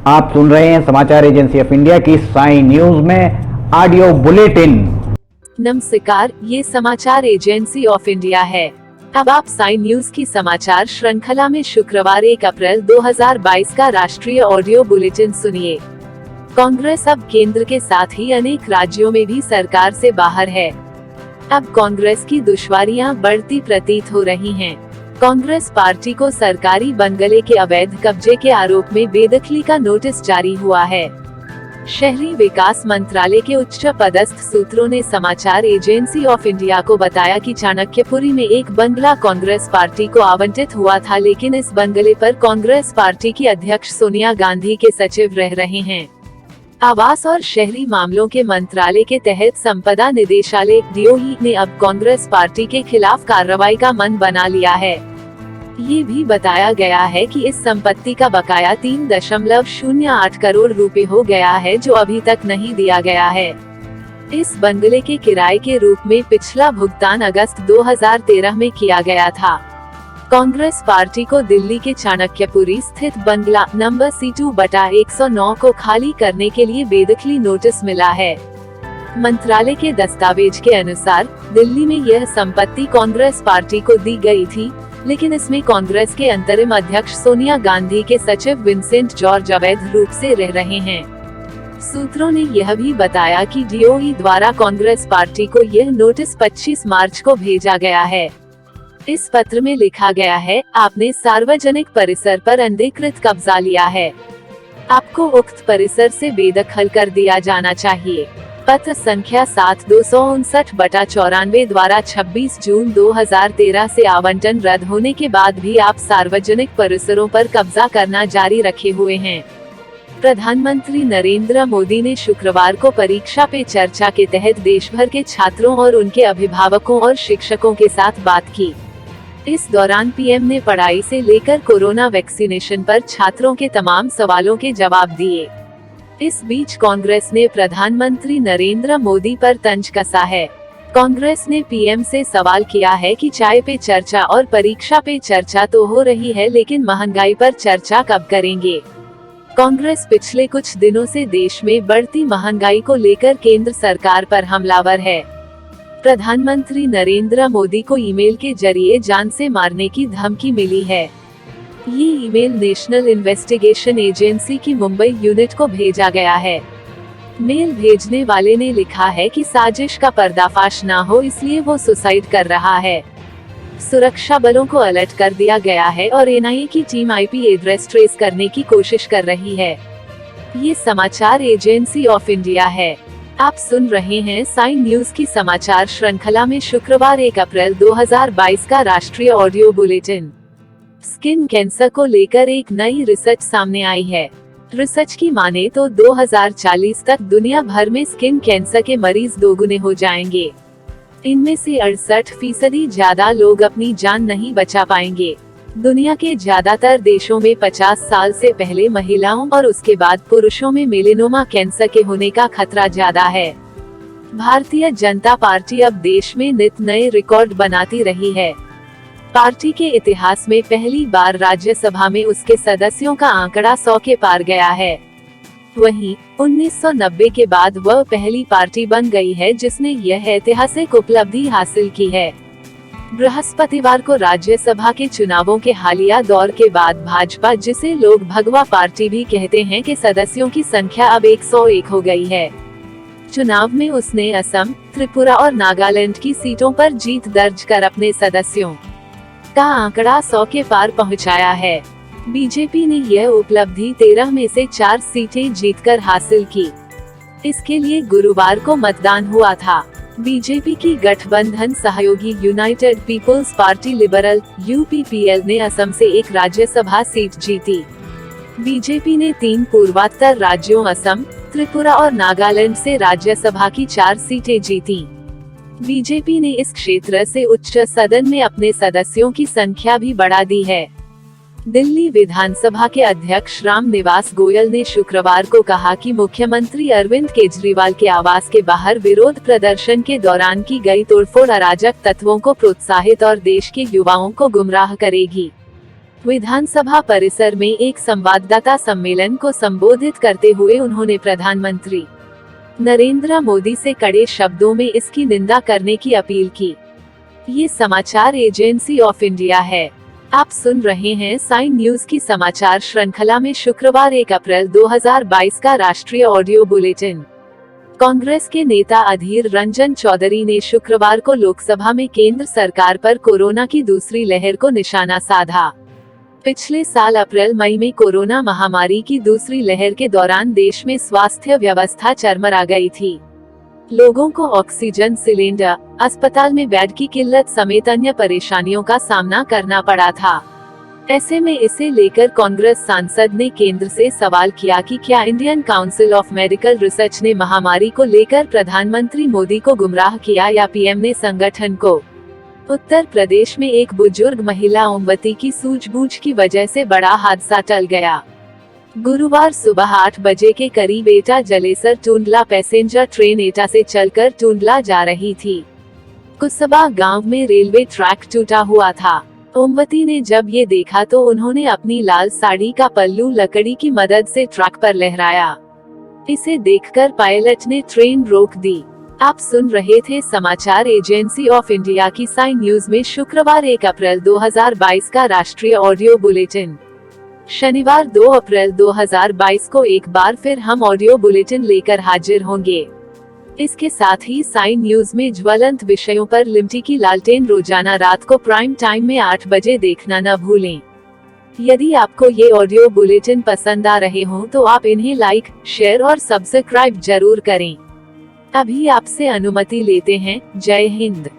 आप सुन रहे हैं समाचार एजेंसी ऑफ इंडिया की साई न्यूज में ऑडियो बुलेटिन। नमस्कार, ये समाचार एजेंसी ऑफ इंडिया है। अब आप साई न्यूज की समाचार श्रृंखला में शुक्रवार 1 अप्रैल 2022 का राष्ट्रीय ऑडियो बुलेटिन सुनिए। कांग्रेस अब केंद्र के साथ ही अनेक राज्यों में भी सरकार से बाहर है। अब कांग्रेस की दुश्वारियां बढ़ती प्रतीत हो रही हैं। कांग्रेस पार्टी को सरकारी बंगले के अवैध कब्जे के आरोप में बेदखली का नोटिस जारी हुआ है। शहरी विकास मंत्रालय के उच्च पदस्थ सूत्रों ने समाचार एजेंसी ऑफ इंडिया को बताया कि चाणक्यपुरी में एक बंगला कांग्रेस पार्टी को आवंटित हुआ था, लेकिन इस बंगले पर कांग्रेस पार्टी की अध्यक्ष सोनिया गांधी के सचिव रह रहे हैं। आवास और शहरी मामलों के मंत्रालय के तहत संपदा निदेशालय डीओई ने अब कांग्रेस पार्टी के खिलाफ कार्रवाई का मन बना लिया है। ये भी बताया गया है कि इस संपत्ति का बकाया 3.08 करोड़ रुपए हो गया है, जो अभी तक नहीं दिया गया है। इस बंगले के किराए के रूप में पिछला भुगतान अगस्त 2013 में किया गया था। कांग्रेस पार्टी को दिल्ली के चाणक्यपुरी स्थित बंगला नंबर C2/109 को खाली करने के लिए बेदखली नोटिस मिला है। मंत्रालय के दस्तावेज के अनुसार दिल्ली में यह संपत्ति कांग्रेस पार्टी को दी गई थी, लेकिन इसमें कांग्रेस के अंतरिम अध्यक्ष सोनिया गांधी के सचिव विंसेंट जॉर्ज अवैध रूप से रह रहे हैं। सूत्रों ने यह भी बताया कि डीओई द्वारा कांग्रेस पार्टी को यह नोटिस 25 मार्च को भेजा गया है। इस पत्र में लिखा गया है, आपने सार्वजनिक परिसर पर अनधिकृत कब्जा लिया है। आपको उक्त परिसर से बेदखल कर दिया जाना चाहिए। पत्र संख्या 7259/94 द्वारा 26 जून 2013 से आवंटन रद्द होने के बाद भी आप सार्वजनिक परिसरों पर कब्जा करना जारी रखे हुए हैं। प्रधानमंत्री नरेंद्र मोदी ने शुक्रवार को परीक्षा पे चर्चा के तहत देश भर के छात्रों और उनके अभिभावकों और शिक्षकों के साथ बात की। इस दौरान पीएम ने पढ़ाई से लेकर कोरोना वैक्सीनेशन पर छात्रों के तमाम सवालों के जवाब दिए। इस बीच कांग्रेस ने प्रधानमंत्री नरेंद्र मोदी पर तंज कसा है। कांग्रेस ने पीएम से सवाल किया है कि चाय पे चर्चा और परीक्षा पे चर्चा तो हो रही है, लेकिन महंगाई पर चर्चा कब करेंगे। कांग्रेस पिछले कुछ दिनों से देश में बढ़ती महंगाई को लेकर केंद्र सरकार पर हमलावर है। प्रधानमंत्री नरेंद्र मोदी को ईमेल के जरिए जान से मारने की धमकी मिली है। ये ईमेल नेशनल इन्वेस्टिगेशन एजेंसी की मुंबई यूनिट को भेजा गया है। मेल भेजने वाले ने लिखा है कि साजिश का पर्दाफाश ना हो, इसलिए वो सुसाइड कर रहा है। सुरक्षा बलों को अलर्ट कर दिया गया है और एनआईए की टीम आईपी एड्रेस ट्रेस करने की कोशिश कर रही है। ये समाचार एजेंसी ऑफ इंडिया है। आप सुन रहे हैं साई न्यूज की समाचार श्रृंखला में शुक्रवार 1 अप्रैल 2022 का राष्ट्रीय ऑडियो बुलेटिन। स्किन कैंसर को लेकर एक नई रिसर्च सामने आई है। रिसर्च की माने तो 2040 तक दुनिया भर में स्किन कैंसर के मरीज दोगुने हो जाएंगे। इनमें से 68% ज्यादा लोग अपनी जान नहीं बचा पाएंगे। दुनिया के ज्यादातर देशों में 50 साल से पहले महिलाओं और उसके बाद पुरुषों में मेलेनोमा कैंसर के होने का खतरा ज्यादा है। भारतीय जनता पार्टी अब देश में नित नए रिकॉर्ड बनाती रही है। पार्टी के इतिहास में पहली बार राज्यसभा में उसके सदस्यों का आंकड़ा 100 के पार गया है। वहीं 1990 के बाद वह पहली पार्टी बन गई है जिसने यह ऐतिहासिक उपलब्धि हासिल की है। बृहस्पतिवार को राज्यसभा के चुनावों के हालिया दौर के बाद भाजपा, जिसे लोग भगवा पार्टी भी कहते हैं, के सदस्यों की संख्या अब 101 हो गई है। चुनाव में उसने असम, त्रिपुरा और नागालैंड की सीटों पर जीत दर्ज कर अपने सदस्यों का आंकड़ा 100 के पार पहुंचाया है। बीजेपी ने यह उपलब्धि 13 में से 4 सीटें जीतकर हासिल की। इसके लिए गुरुवार को मतदान हुआ था। बीजेपी की गठबंधन सहयोगी यूनाइटेड पीपल्स पार्टी लिबरल (यूपीपीएल) ने असम से एक राज्यसभा सीट जीती। बीजेपी ने 3 पूर्वोत्तर राज्यों असम, त्रिपुरा और नागालैंड से राज्यसभा की 4 सीटें जीती। बीजेपी ने इस क्षेत्र से उच्च सदन में अपने सदस्यों की संख्या भी बढ़ा दी है। दिल्ली विधानसभा के अध्यक्ष राम निवास गोयल ने शुक्रवार को कहा कि मुख्यमंत्री अरविंद केजरीवाल के आवास के बाहर विरोध प्रदर्शन के दौरान की गई तोड़फोड़ अराजक तत्वों को प्रोत्साहित और देश के युवाओं को गुमराह करेगी। विधानसभा परिसर में एक संवाददाता सम्मेलन को संबोधित करते हुए उन्होंने प्रधानमंत्री नरेंद्र मोदी से कड़े शब्दों में इसकी निंदा करने की अपील की। ये समाचार एजेंसी ऑफ इंडिया है। आप सुन रहे हैं साइन न्यूज की समाचार श्रृंखला में शुक्रवार 1 अप्रैल 2022 का राष्ट्रीय ऑडियो बुलेटिन। कांग्रेस के नेता अधीर रंजन चौधरी ने शुक्रवार को लोकसभा में केंद्र सरकार पर कोरोना की दूसरी लहर को निशाना साधा। पिछले साल अप्रैल मई में कोरोना महामारी की दूसरी लहर के दौरान देश में स्वास्थ्य व्यवस्था चरमरा गई थी। लोगों को ऑक्सीजन सिलेंडर, अस्पताल में बेड की किल्लत समेत अन्य परेशानियों का सामना करना पड़ा था। ऐसे में इसे लेकर कांग्रेस सांसद ने केंद्र से सवाल किया कि क्या Indian council of medical research ने महामारी को लेकर प्रधानमंत्री मोदी को गुमराह किया या पीएम ने संगठन को। उत्तर प्रदेश में एक बुजुर्ग महिला ओमवती की सूझबूझ की वजह से बड़ा हादसा टल गया। गुरुवार सुबह 8 बजे के करीब एटा जलेसर टूंडला पैसेंजर ट्रेन एटा से चलकर टूंडला जा रही थी। कुसबा गांव में रेलवे ट्रैक टूटा हुआ था। ओमवती ने जब ये देखा तो उन्होंने अपनी लाल साड़ी का पल्लू लकड़ी की मदद से ट्रैक पर लहराया। इसे देखकर पायलट ने ट्रेन रोक दी। आप सुन रहे थे समाचार एजेंसी ऑफ इंडिया की साइन न्यूज में शुक्रवार 1 अप्रैल 2022 का राष्ट्रीय ऑडियो बुलेटिन। शनिवार 2 अप्रैल 2022 को एक बार फिर हम ऑडियो बुलेटिन लेकर हाजिर होंगे। इसके साथ ही साइन न्यूज में ज्वलंत विषयों पर लिमटी की लालटेन रोजाना रात को प्राइम टाइम में 8 बजे देखना न भूलें। यदि आपको ये ऑडियो बुलेटिन पसंद आ रहे हों तो आप इन्हें लाइक, शेयर और सब्सक्राइब जरूर करें। अभी आपसे अनुमति लेते हैं। जय हिंद।